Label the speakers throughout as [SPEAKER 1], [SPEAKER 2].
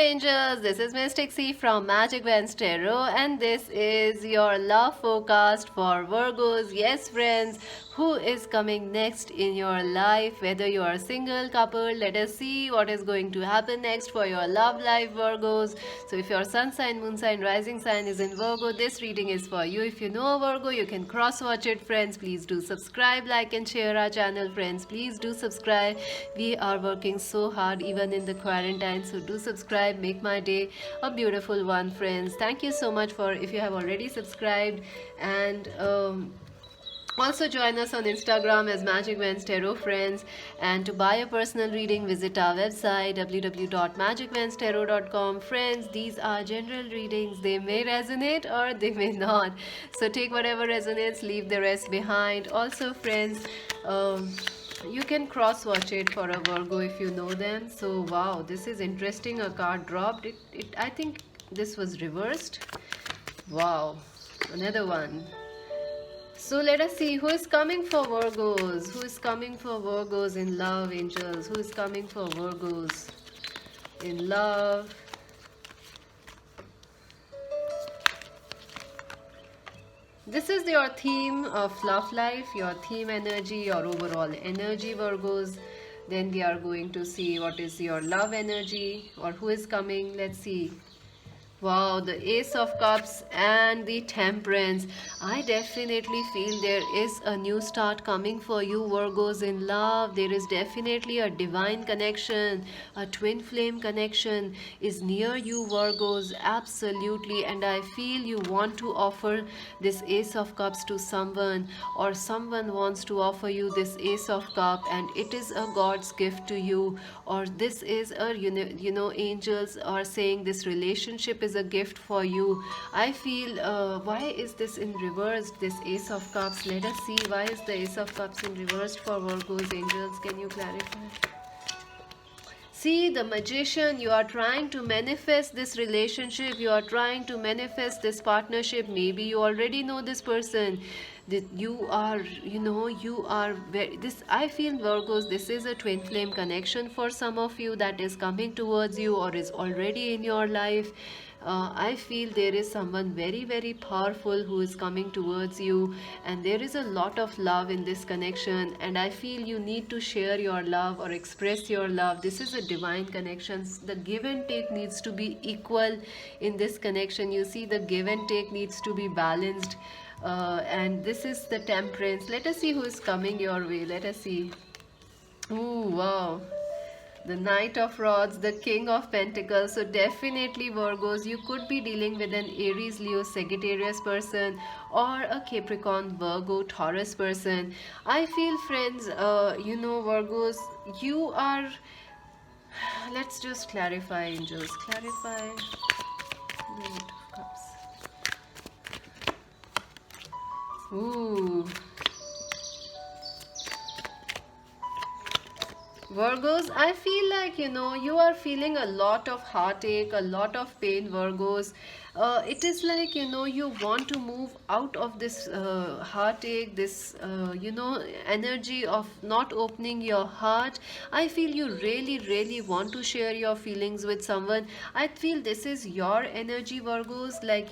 [SPEAKER 1] angels, this is Mystic C from Magic Vans Tarot, and this is your love forecast for Virgos. Yes, friends, who is coming next in your life? Whether you are single, couple, let us see what is going to happen next for your love life, Virgos. So, if your sun sign, moon sign, rising sign is in Virgo, this reading is for you. If you know a Virgo, you can cross watch it, friends. Please do subscribe, like, and share our channel, friends. Please do subscribe. We are working so hard even in the quarantine, so do subscribe, make my day a beautiful one, friends. Thank you so much for if you have already subscribed, and also join us on Instagram as Magic Vans Tarot, friends. And to buy a personal reading, visit our website www.magicvanstarot.com. Friends, these are general readings. They may resonate or they may not. So take whatever resonates, leave the rest behind. Also, friends, you can cross watch it for a Virgo if you know them. So wow, this is interesting. A card dropped. I think this was reversed. Wow, another one. So let us see who is coming for Virgos. Who is coming for Virgos in love, angels? Who is coming for Virgos in love? This is your theme of love life, your theme energy, your overall energy, Virgos. Then we are going to see what is your love energy or who is coming. Let's see. Wow, the Ace of Cups and the Temperance. I definitely feel there is a new start coming for you, Virgos, in love. There is definitely a divine connection, a twin flame connection is near you, Virgos, absolutely. And I feel you want to offer this Ace of Cups to someone, or someone wants to offer you this Ace of Cup, and it is a God's gift to you, or this is a, angels are saying this relationship is a gift for you. I feel why is this in reversed, this Ace of Cups? Let us see why is the Ace of Cups in reversed for Virgos, angels. Can you clarify? See, the Magician, you are trying to manifest this relationship, you are trying to manifest this partnership. Maybe you already know this person, that you are, you are very, this, I feel, Virgos, this is a twin flame connection for some of you that is coming towards you or is already in your life. I feel there is someone very, very powerful who is coming towards you, and there is a lot of love in this connection, and I feel you need to share your love or express your love. This is a divine connection. The give and take needs to be equal in this connection. You see, the give and take needs to be balanced, and this is the Temperance. Let us see who is coming your way. Let us see. Ooh, wow. The Knight of Rods, the King of Pentacles. So definitely, Virgos, you could be dealing with an Aries, Leo, Sagittarius person, or a Capricorn, Virgo, Taurus person. I feel, friends, Virgos, you are, let's just clarify, angels, clarify. Knight of Cups. Ooh. Virgos, I feel like, you are feeling a lot of heartache, a lot of pain, Virgos. It is like, you want to move out of this heartache, this, energy of not opening your heart. I feel you really, really want to share your feelings with someone. I feel this is your energy, Virgos, like,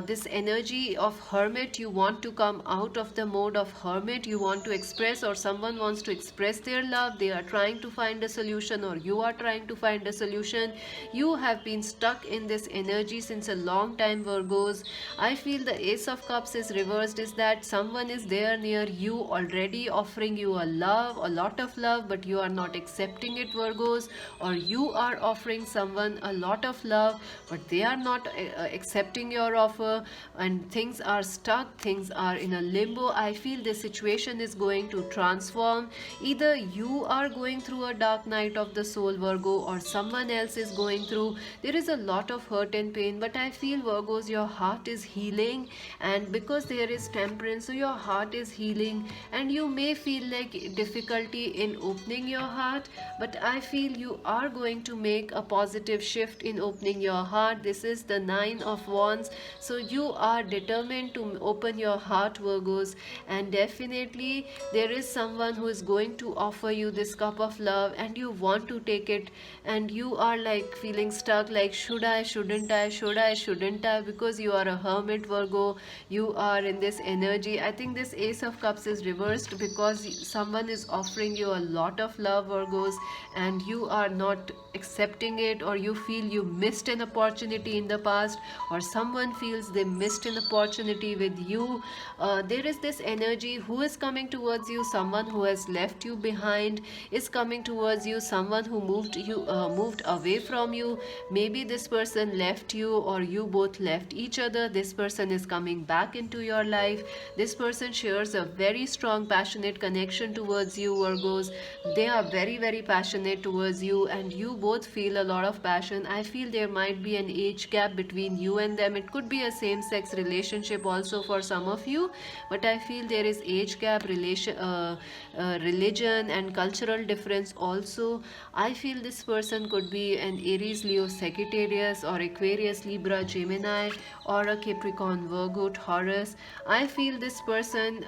[SPEAKER 1] this energy of hermit. You want to come out of the mode of hermit. You want to express, or someone wants to express their love. They are trying to find a solution, or you are trying to find a solution. You have been stuck in this energy since a long time, Virgos. I feel the Ace of Cups is reversed, is that someone is there near you already offering you a lot of love, but you are not accepting it, Virgos. Or you are offering someone a lot of love, but they are not accepting your offer, and things are stuck, things are in a limbo. I feel this situation is going to transform. Either you are going through a dark night of the soul, Virgo, or someone else is going through. There is a lot of hurt and pain, something, but I feel, Virgos, your heart is healing, and because there is temperance, so your heart is healing, and you may feel like difficulty in opening your heart, but I feel you are going to make a positive shift in opening your heart. This is the Nine of Wands, so you are determined to open your heart, Virgos, and definitely there is someone who is going to offer you this cup of love, and you want to take it, and you are like feeling stuck, like should I, shouldn't I, should I, shouldn't I, because you are a hermit, Virgo. You are in this energy. I think this Ace of Cups is reversed because someone is offering you a lot of love, Virgos, and you are not accepting it, or you feel you missed an opportunity in the past, or someone feels they missed an opportunity with you. There is this energy who is coming towards you. Someone who has left you behind is coming towards you. Someone who moved away from you. Maybe this person left you, or you both left each other. This person is coming back into your life. This person shares a very strong passionate connection towards you, Virgos. They are very, very passionate towards you, and you both feel a lot of passion. I feel there might be an age gap between you and them. It could be a same sex relationship also for some of you, but I feel there is age gap, religion and cultural difference also. I feel this person could be an Aries, Leo, Sagittarius, or Aquarius, Libra, Gemini, or a Capricorn, Virgo, Taurus. I feel this person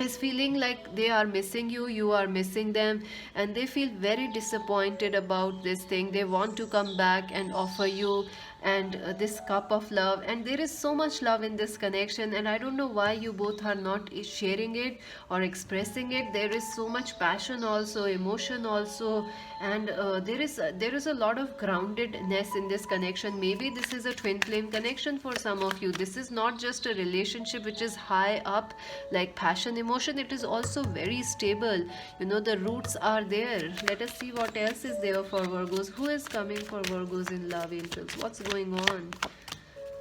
[SPEAKER 1] is feeling like they are missing you, you are missing them, and they feel very disappointed about this thing. They want to come back and offer you and this cup of love, and there is so much love in this connection, and I don't know why you both are not sharing it or expressing it. There is so much passion also, emotion also, and there is a lot of groundedness in this connection. Maybe this is a twin flame connection for some of you. This is not just a relationship which is high up like passion, emotion. It is also very stable. You know, the roots are there. Let us see what else is there for Virgos. Who is coming for Virgos in love, angels? What's going on?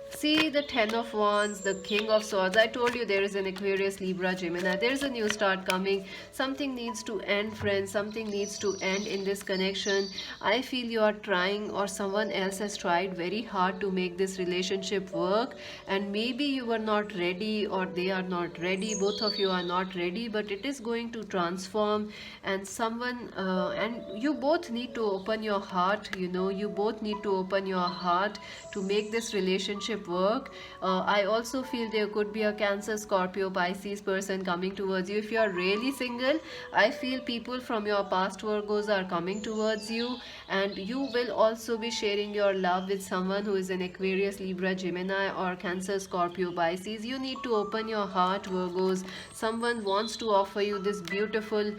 [SPEAKER 1] See, the Ten of Wands, the King of Swords. I told you there is an Aquarius, Libra, Gemini. There is a new start coming. Something needs to end, friends. Something needs to end in this connection. I feel you are trying, or someone else has tried very hard to make this relationship work. And maybe you were not ready, or they are not ready. Both of you are not ready, but it is going to transform. And and you both need to open your heart. You know, you both need to open your heart to make this relationship work. I also feel there could be a Cancer, Scorpio, Pisces person coming towards you. If you are really single, I feel people from your past, Virgos, are coming towards you, and you will also be sharing your love with someone who is an Aquarius, Libra, Gemini, or Cancer, Scorpio, Pisces. You need to open your heart, Virgos. Someone wants to offer you this beautiful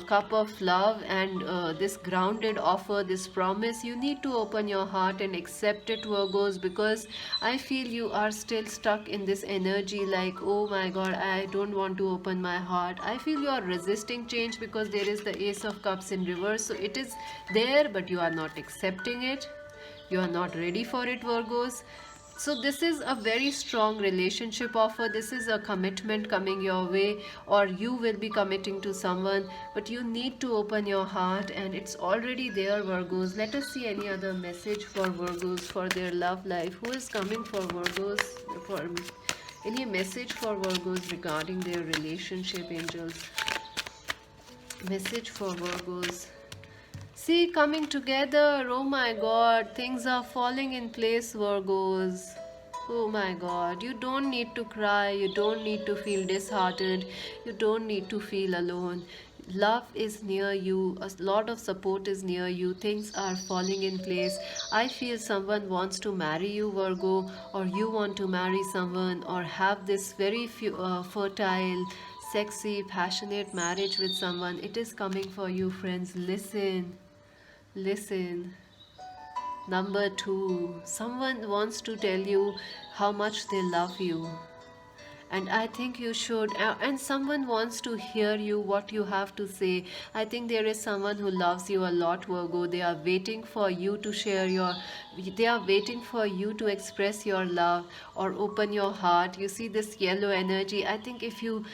[SPEAKER 1] cup of love, and this grounded offer, this promise. You need to open your heart and accept it, Virgos, because I feel you are still stuck in this energy like, oh my god, I don't want to open my heart. I feel you are resisting change because there is the Ace of Cups in reverse. So it is there, but you are not accepting it. You are not ready for it, Virgos. So this is a very strong relationship offer. This is a commitment coming your way, or you will be committing to someone, but you need to open your heart, and it's already there, Virgos. Let us see any other message for Virgos for their love life. Who is coming for Virgos? For any message for Virgos regarding their relationship, angels? Message for Virgos. See, coming together. Oh my god, things are falling in place, Virgos. Oh my god, you don't need to cry, you don't need to feel disheartened, you don't need to feel alone. Love is near you, a lot of support is near you, things are falling in place. I feel someone wants to marry you, Virgo, or you want to marry someone, or have this very fertile, sexy, passionate marriage with someone. It is coming for you, friends. Listen. Listen. Number two, someone wants to tell you how much they love you. And I think you should. And someone wants to hear you, what you have to say. I think there is someone who loves you a lot, Virgo. They are waiting for you to share they are waiting for you to express your love or open your heart. You see this yellow energy. I think if you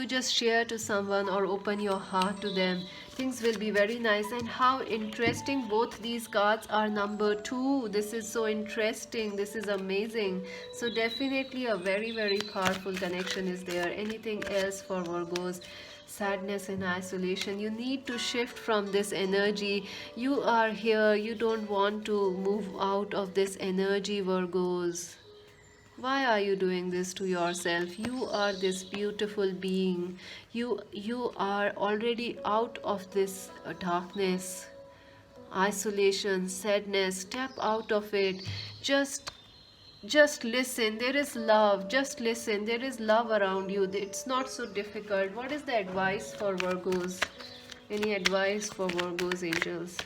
[SPEAKER 1] just share to someone or open your heart to them, things will be very nice. And how interesting, both these cards are number 2. This is so interesting, this is amazing. So definitely a very, very powerful connection is there. Anything else for Virgos? Sadness and isolation. You need to shift from this energy. You are here, you don't want to move out of this energy, Virgos. Why are you doing this to yourself? You are this beautiful being. You are already out of this darkness, isolation, sadness. Step out of it. Just listen. There is love. Just listen. There is love around you. It's not so difficult. What is the advice for Virgos? Any advice for Virgos, angels?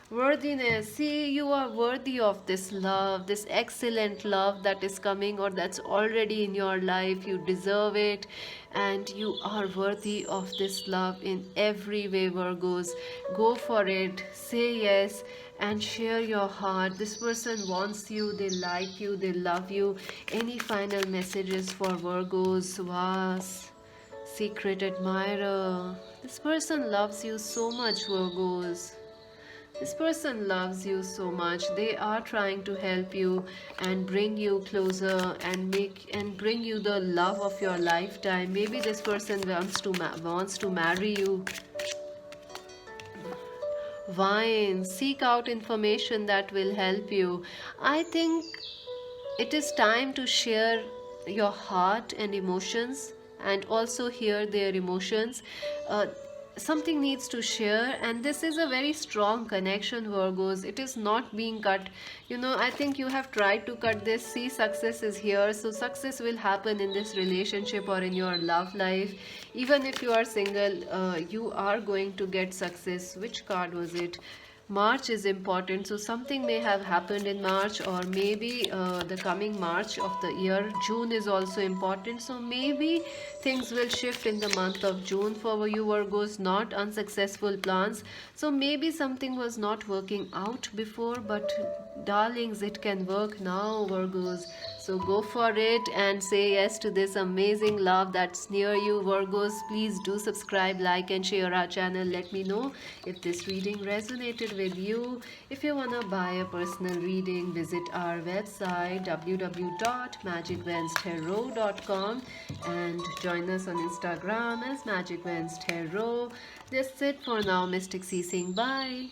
[SPEAKER 1] Worthiness. See, you are worthy of this love, this excellent love that is coming or that's already in your life. You deserve it, and you are worthy of this love in every way, Virgos. Go for it. Say yes and share your heart. This person wants you, they like you, they love you. Any final messages for Virgos? Vas, secret admirer. This person loves you so much, Virgos. This person loves you so much. They are trying to help you and bring you closer and bring you the love of your lifetime. Maybe this person wants to marry you. Vine, seek out information that will help you. I think it is time to share your heart and emotions and also hear their emotions. Something needs to share, and this is a very strong connection, Virgos. It is not being cut. I think you have tried to cut this. See, success is here. So success will happen in this relationship or in your love life. Even if you are single, you are going to get success. Which card was it? March is important, so something may have happened in March, or maybe the coming March of the year. June is also important, so maybe things will shift in the month of June for you, Virgos. Not unsuccessful plans, so maybe something was not working out before, but darlings, it can work now, Virgos. So go for it and say yes to this amazing love that's near you, Virgos. Please do subscribe, like and share our channel. Let me know if this reading resonated with you. If you want to buy a personal reading, visit our website www.magicvenustarot.com and join us on Instagram as Magic Venus Tarot. That's it for now, Mystic Ceasing. Bye.